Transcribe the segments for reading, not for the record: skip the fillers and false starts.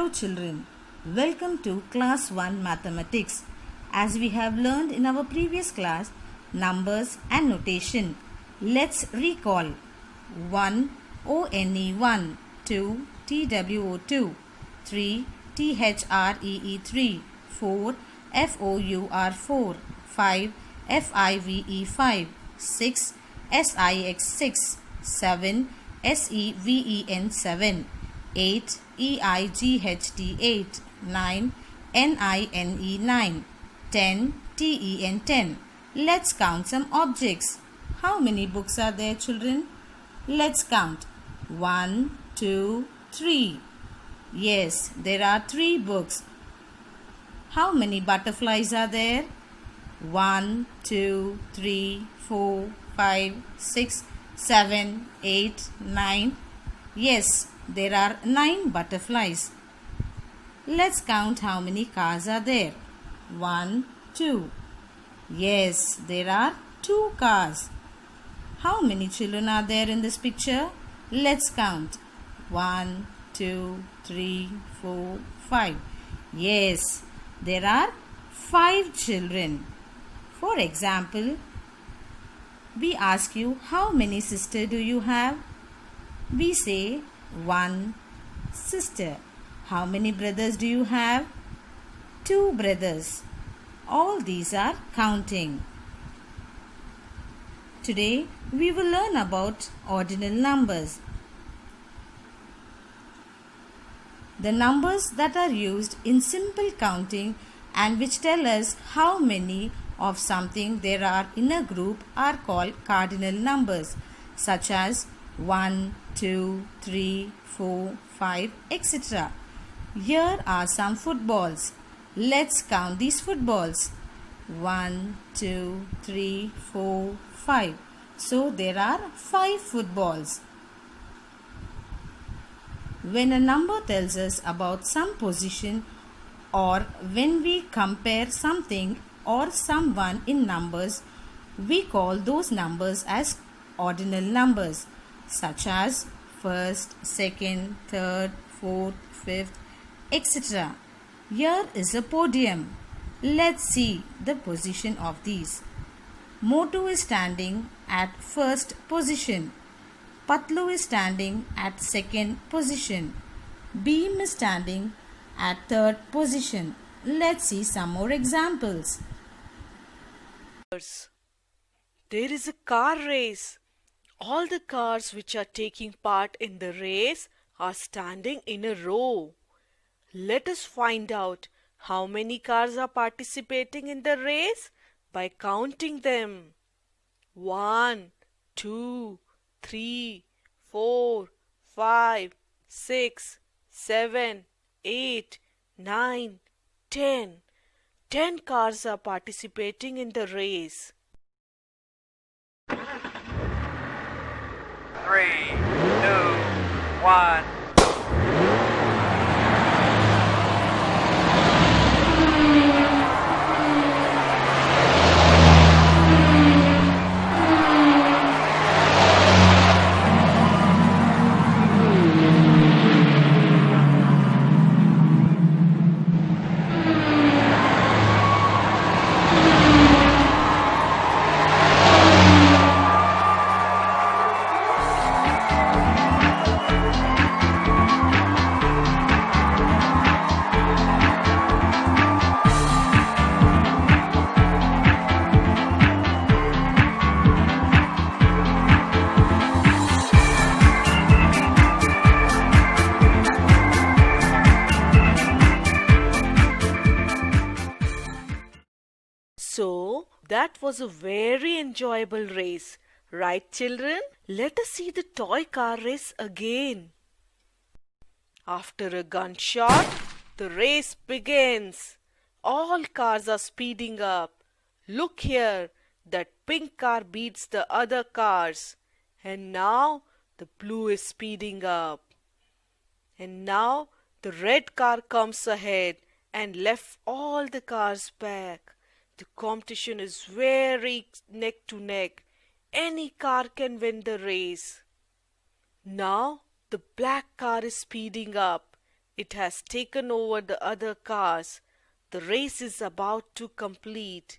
Hello children, welcome to class 1 mathematics. As we have learned in our previous class, numbers and notation. Let's recall 1 ONE 1, 2 TWO 2, 3 THREE 3, 4 FOUR 4, 5 FIVE 5, 6 SIX 6, 7 SEVEN 7, 8 EIGHT 8, 9 NINE 9, 10 TEN 10. Let's count some objects. How many books are there, children? Let's count. 1, 2, 3. Yes, there are 3 books. How many butterflies are there? 1, 2, 3, 4, 5, 6, 7, 8, 9. Yes, there are 9 butterflies. Let's count how many cars are there. 1, 2. Yes, there are 2 cars. How many children are there in this picture? Let's count. 1, 2, 3, 4, 5. Yes, there are 5 children. For example, we ask you, how many sisters do you have? We say 1 sister. How many brothers do you have? 2 brothers. All these are counting. Today we will learn about ordinal numbers. The numbers that are used in simple counting and which tell us how many of something there are in a group are called cardinal numbers, such as 1, 2, 3, 4, 5, etc. Here are some footballs. Let's count these footballs. 1, 2, 3, 4, 5. So there are 5 footballs. When a number tells us about some position, or when we compare something or someone in numbers, we call those numbers as ordinal numbers, such as first, second, third, fourth, fifth, etc. Here is a podium. Let's see the position of these. Motu is standing at first position. Patlu is standing at second position. Beam is standing at third position. Let's see some more examples. There is a car race. All the cars which are taking part in the race are standing in a row. Let us find out how many cars are participating in the race by counting them. 1, 2, 3, 4, 5, 6, 7, 8, 9, 10. 10 cars are participating in the race. 3, 2, 1. So, that was a very enjoyable race, right children? Let us see the toy car race again. After a gunshot, the race begins. All cars are speeding up. Look here, that pink car beats the other cars. And now the blue is speeding up. And now the red car comes ahead and left all the cars back. The competition is very neck to neck. Any car can win the race. Now the black car is speeding up. It has taken over the other cars. The race is about to complete.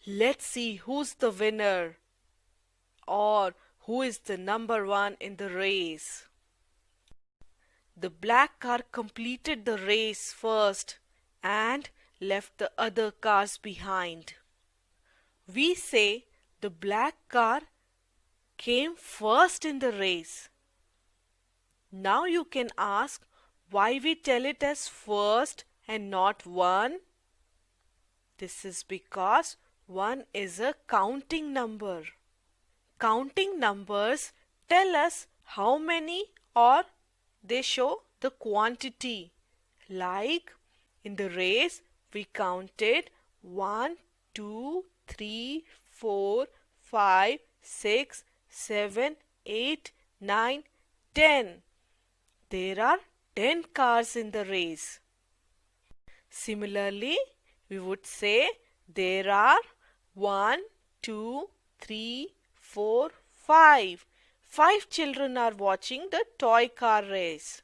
Let's see who's the winner or who is the number one in the race. The black car completed the race first and left the other cars behind. We say the black car came first in the race. Now you can ask why we tell it as first and not one. This is because 1 is a counting number. Counting numbers tell us how many or they show the quantity. Like in the race we counted 1, 2, 3, 4, 5, 6, 7, 8, 9, 10. There are 10 cars in the race. Similarly, we would say there are 1, 2, 3, 4, 5. 5 children are watching the toy car race.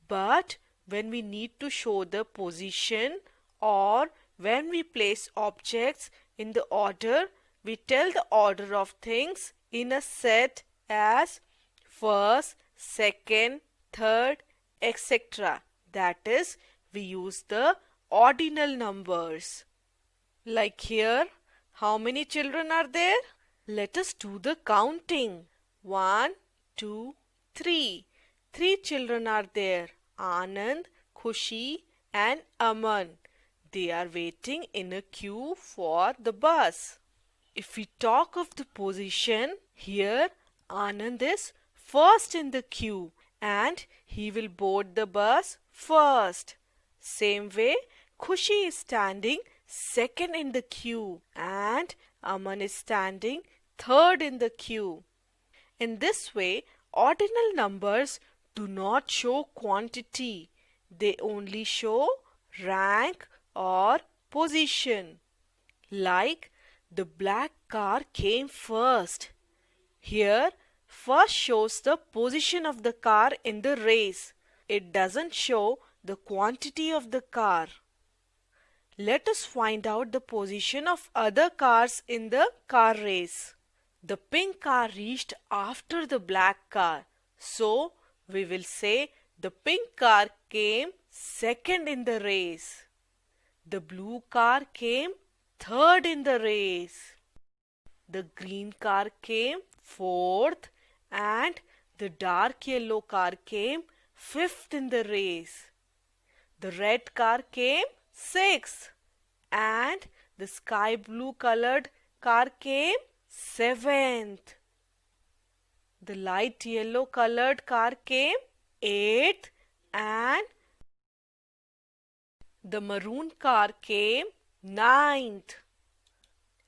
But when we need to show the position or when we place objects in the order, we tell the order of things in a set as first, second, third, etc. That is, we use the ordinal numbers. Like here, how many children are there? Let us do the counting. 1, 2, 3. 3 children are there. Anand, Khushi and Aman. They are waiting in a queue for the bus. If we talk of the position, here Anand is first in the queue and he will board the bus first. Same way, Khushi is standing second in the queue and Aman is standing third in the queue. In this way, ordinal numbers do not show quantity. They only show rank or position. Like the black car came first. Here, first shows the position of the car in the race. It doesn't show the quantity of the car. Let us find out the position of other cars in the car race. The pink car reached after the black car. So, we will say the pink car came second in the race. The blue car came third in the race. The green car came fourth and the dark yellow car came fifth in the race. The red car came sixth and the sky blue colored car came seventh. The light yellow colored car came eighth and the maroon car came ninth.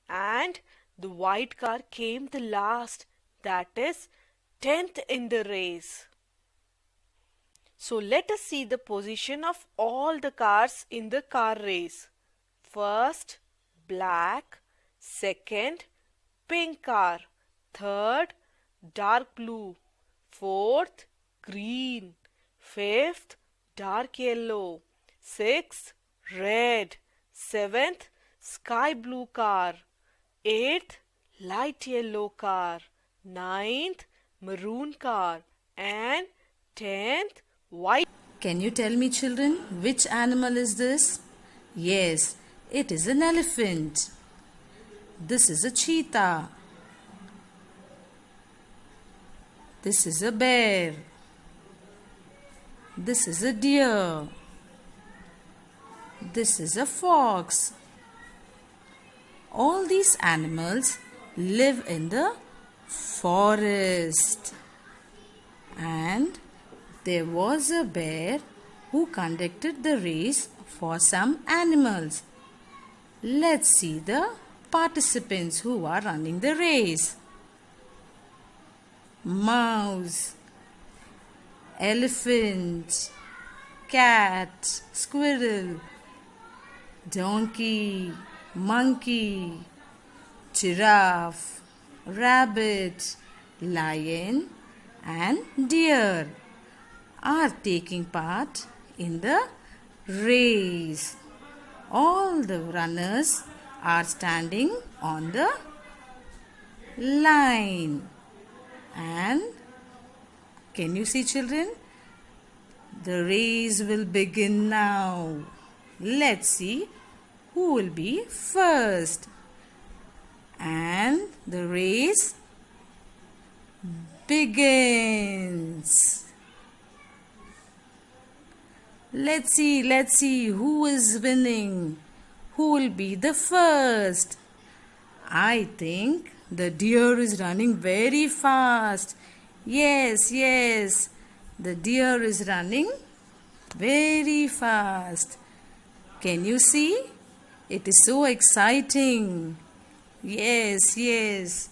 And the white car came the last, that is 10th in the race. So let us see the position of all the cars in the car race. First, black. Second, pink car. Third, dark blue. Fourth, green. Fifth, dark yellow. Sixth, red. Seventh, sky blue car. Eighth, light yellow car. Ninth, maroon car. And 10th, white. Can you tell me, children, which animal is this? Yes, it is an elephant. This is a cheetah. This is a bear. This is a deer. This is a fox. All these animals live in the forest. And there was a bear who conducted the race for some animals. Let's see the participants who are running the race. Mouse, elephant, cat, squirrel, donkey, monkey, giraffe, rabbit, lion and deer. are taking part in the race. All the runners are standing on the line. And can you see, children? The race will begin now. Let's see who will be first. And the race begins. Let's see who is winning. Who will be the first? I think the deer is running very fast. Yes, the deer is running very fast. Can you see? It is so exciting. Yes. Yes,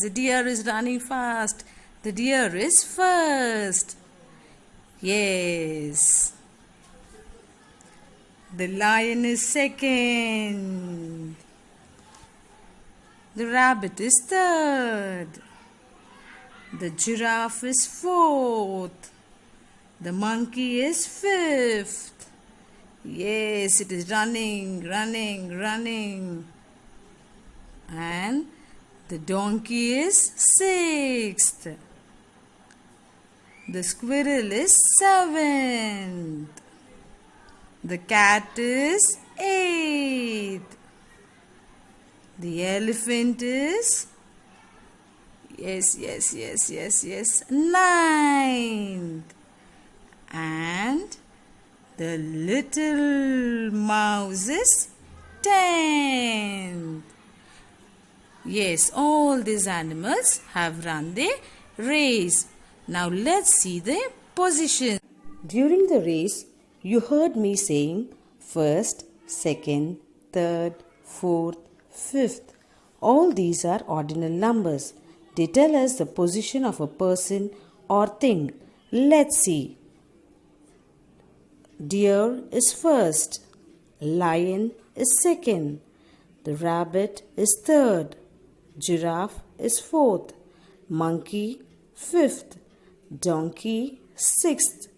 the deer is running fast. The deer is first. Yes. The lion is second. The rabbit is third. The giraffe is fourth. The monkey is fifth. Yes, it is running. And the donkey is sixth. The squirrel is seventh. The cat is eighth. The elephant is ninth. And the little mouse is 10th. Yes, all these animals have run the race. Now let's see the position. During the race, you heard me saying first, second, third, fourth, fifth. All these are ordinal numbers. They tell us the position of a person or thing. Let's see. Deer is first. Lion is second. The rabbit is third. Giraffe is fourth. Monkey fifth. Donkey sixth.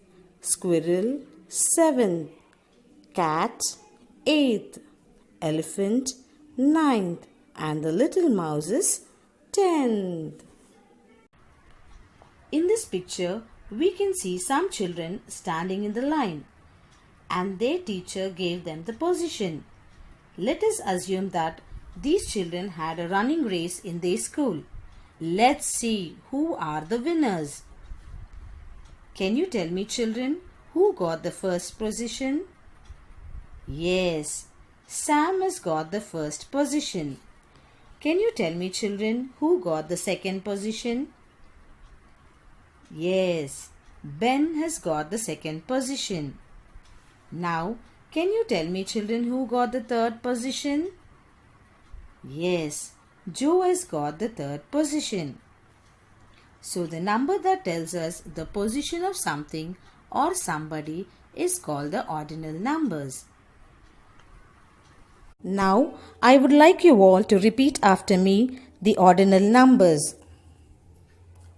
Squirrel seventh. Cat eighth. Elephant ninth. And the little mouse is 10th. In this picture, we can see some children standing in the line, and their teacher gave them the position. Let us assume that these children had a running race in their school. Let's see who are the winners. Can you tell me, children, who got the first position? Yes, Sam has got the first position. Can you tell me, children, who got the second position? Yes, Ben has got the second position. Now, can you tell me, children, who got the third position? Yes, Joe has got the third position. So, the number that tells us the position of something or somebody is called the ordinal numbers. Now, I would like you all to repeat after me the ordinal numbers.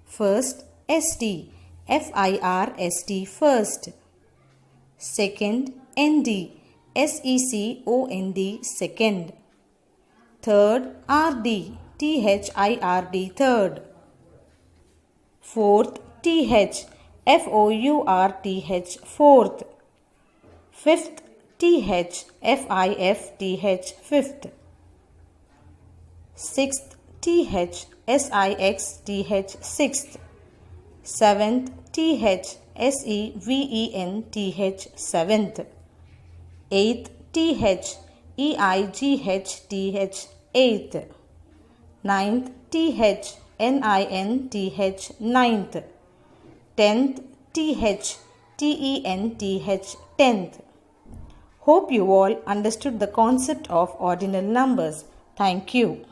First, ST, FIRST, first. Second, ND, SECOND, second. Third, RD, THIRD, third. Fourth, TH, FOURTH, fourth. Fifth, TH, FIFTH, fifth. Sixth, TH, SIXTH, sixth. Seventh, TH, SEVENTH, seventh. Eighth, TH, EIGHTH, eighth. Ninth, TH, NINTH, ninth. Tenth, TH, TENTH, tenth. Hope you all understood the concept of ordinal numbers. Thank you.